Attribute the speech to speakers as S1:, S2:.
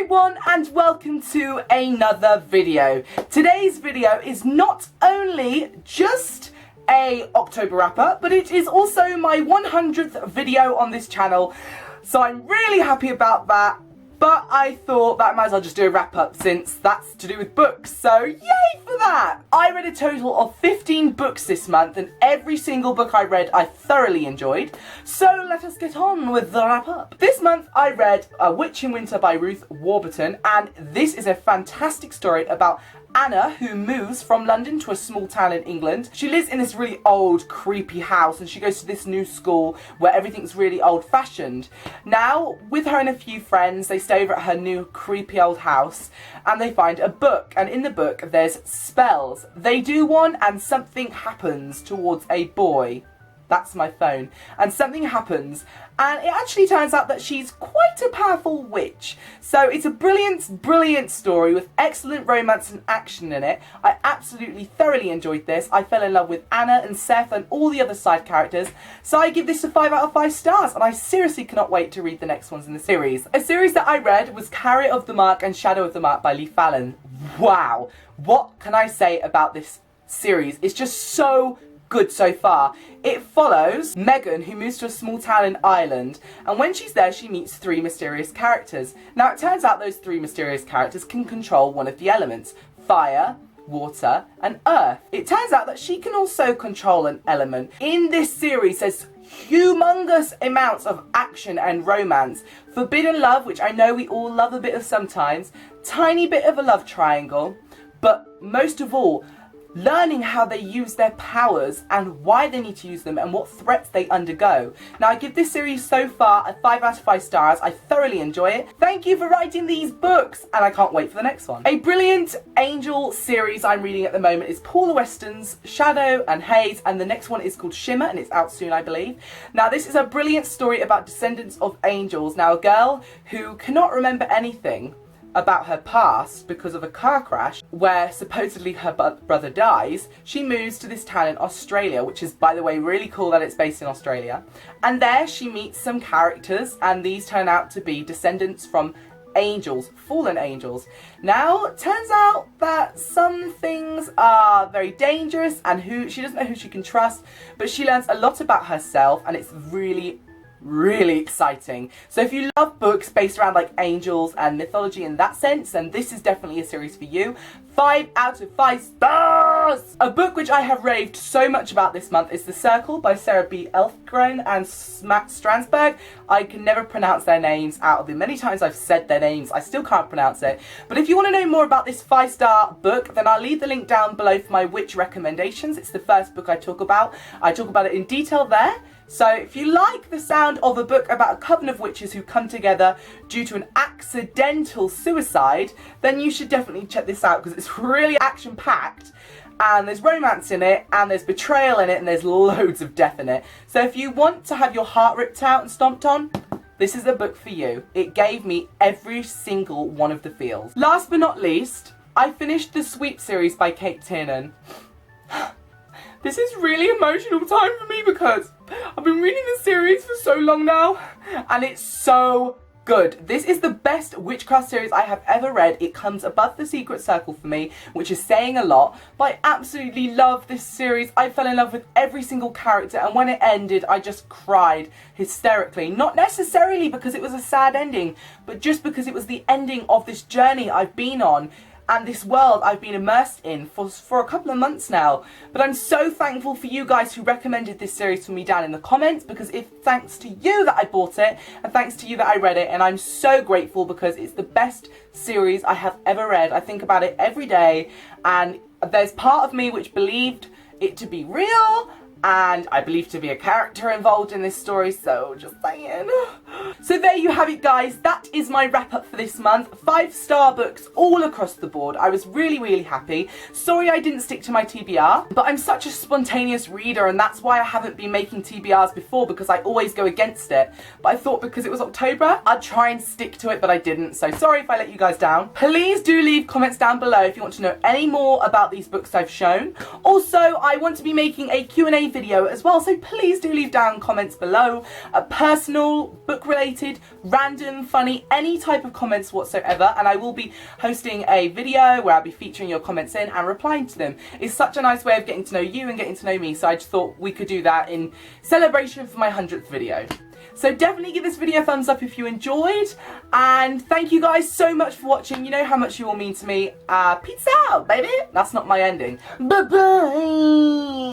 S1: everyone and welcome to another video. Today's video is not only just a October wrap-up, but it is also my 100th video on this channel. So I'm really happy about that. But I thought that I might as well just do a wrap-up since that's to do with books, so yay for that! I read a total of 15 books this month, and every single book I read I thoroughly enjoyed. So let us get on with the wrap-up. This month I read A Witch in Winter by Ruth Warburton, and this is a fantastic story about Anna, who moves from London to a small town in England. She lives in this really old, creepy house, and she goes to this new school where everything's really old-fashioned. Now, with her and a few friends, they stay over at her new, creepy old house, and they find a book. And in the book, there's spells. They do one, and something happens towards a boy. That's my phone. And something happens, and it actually turns out that she's quite a powerful witch. So it's a brilliant, brilliant story with excellent romance and action in it. I absolutely thoroughly enjoyed this. I fell in love with Anna and Seth and all the other side characters. So I give this a 5 out of 5 stars, and I seriously cannot wait to read the next ones in the series. A series that I read was Carrier of the Mark and Shadow of the Mark by Lee Fallon. Wow, what can I say about this series? It's just so good so far. It follows Megan, who moves to a small town in Ireland, and when she's there she meets 3 mysterious characters. Now it turns out those 3 mysterious characters can control one of the elements: fire, water and earth. It turns out that she can also control an element. In this series there's humongous amounts of action and romance, forbidden love, which I know we all love a bit of sometimes, tiny bit of a love triangle, but most of all, learning how they use their powers and why they need to use them and what threats they undergo. Now I give this series so far a 5 out of 5 stars. I thoroughly enjoy it. Thank you for writing these books, and I can't wait for the next one. A brilliant angel series I'm reading at the moment is Paula Weston's Shadow and Haze, and the next one is called Shimmer, and it's out soon I believe. Now this is a brilliant story about descendants of angels. Now a girl who cannot remember anything about her past because of a car crash where supposedly her brother dies, she moves to this town in Australia, which is, by the way, really cool that it's based in Australia. And there she meets some characters, and these turn out to be descendants from angels, fallen angels. Now, it turns out that some things are very dangerous, and she doesn't know who she can trust, but she learns a lot about herself, and it's really exciting. So if you love books based around like angels and mythology in that sense, then this is definitely a series for you. 5 out of 5 stars! A book which I have raved so much about this month is The Circle by Sarah B. Elfgren and Matt Stransberg. I can never pronounce their names. Out of the many times I've said their names, I still can't pronounce it. But if you want to know more about this 5-star book, then I'll leave the link down below for my witch recommendations. It's the first book I talk about. I talk about it in detail there. So if you like the sound of a book about a coven of witches who come together due to an accidental suicide, then you should definitely check this out, because it's really action-packed, and there's romance in it, and there's betrayal in it, and there's loads of death in it. So if you want to have your heart ripped out and stomped on, this is the book for you. It gave me every single one of the feels. Last but not least, I finished the Sweep series by Kate Tiernan. This is really emotional time for me because I've been reading this series for so long now, and it's so good. This is the best witchcraft series I have ever read. It comes above The Secret Circle for me, which is saying a lot, but I absolutely love this series. I fell in love with every single character, and when it ended, I just cried hysterically. Not necessarily because it was a sad ending, but just because it was the ending of this journey I've been on and this world I've been immersed in for a couple of months now. But I'm so thankful for you guys who recommended this series for me down in the comments, because it's thanks to you that I bought it, and thanks to you that I read it, and I'm so grateful because it's the best series I have ever read. I think about it every day, and there's part of me which believed it to be real, and I believe to be a character involved in this story, so just saying. So there you have it, guys. That is my wrap up for this month. 5-star books all across the board. I was really happy. Sorry I didn't stick to my TBR, but I'm such a spontaneous reader, and that's why I haven't been making TBRs before, because I always go against it. But I thought because it was October, I'd try and stick to it, but I didn't. So sorry if I let you guys down. Please do leave comments down below if you want to know any more about these books I've shown. Also, I want to be making a Q&A video as well, so please do leave down comments below, personal, book related, random, funny, any type of comments whatsoever, and I will be hosting a video where I'll be featuring your comments in and replying to them. It's such a nice way of getting to know you and getting to know me, so I just thought we could do that in celebration for my 100th video. So definitely give this video a thumbs up if you enjoyed, and thank you guys so much for watching. You know how much you all mean to me. Peace out, baby. That's not my ending. Bye-bye.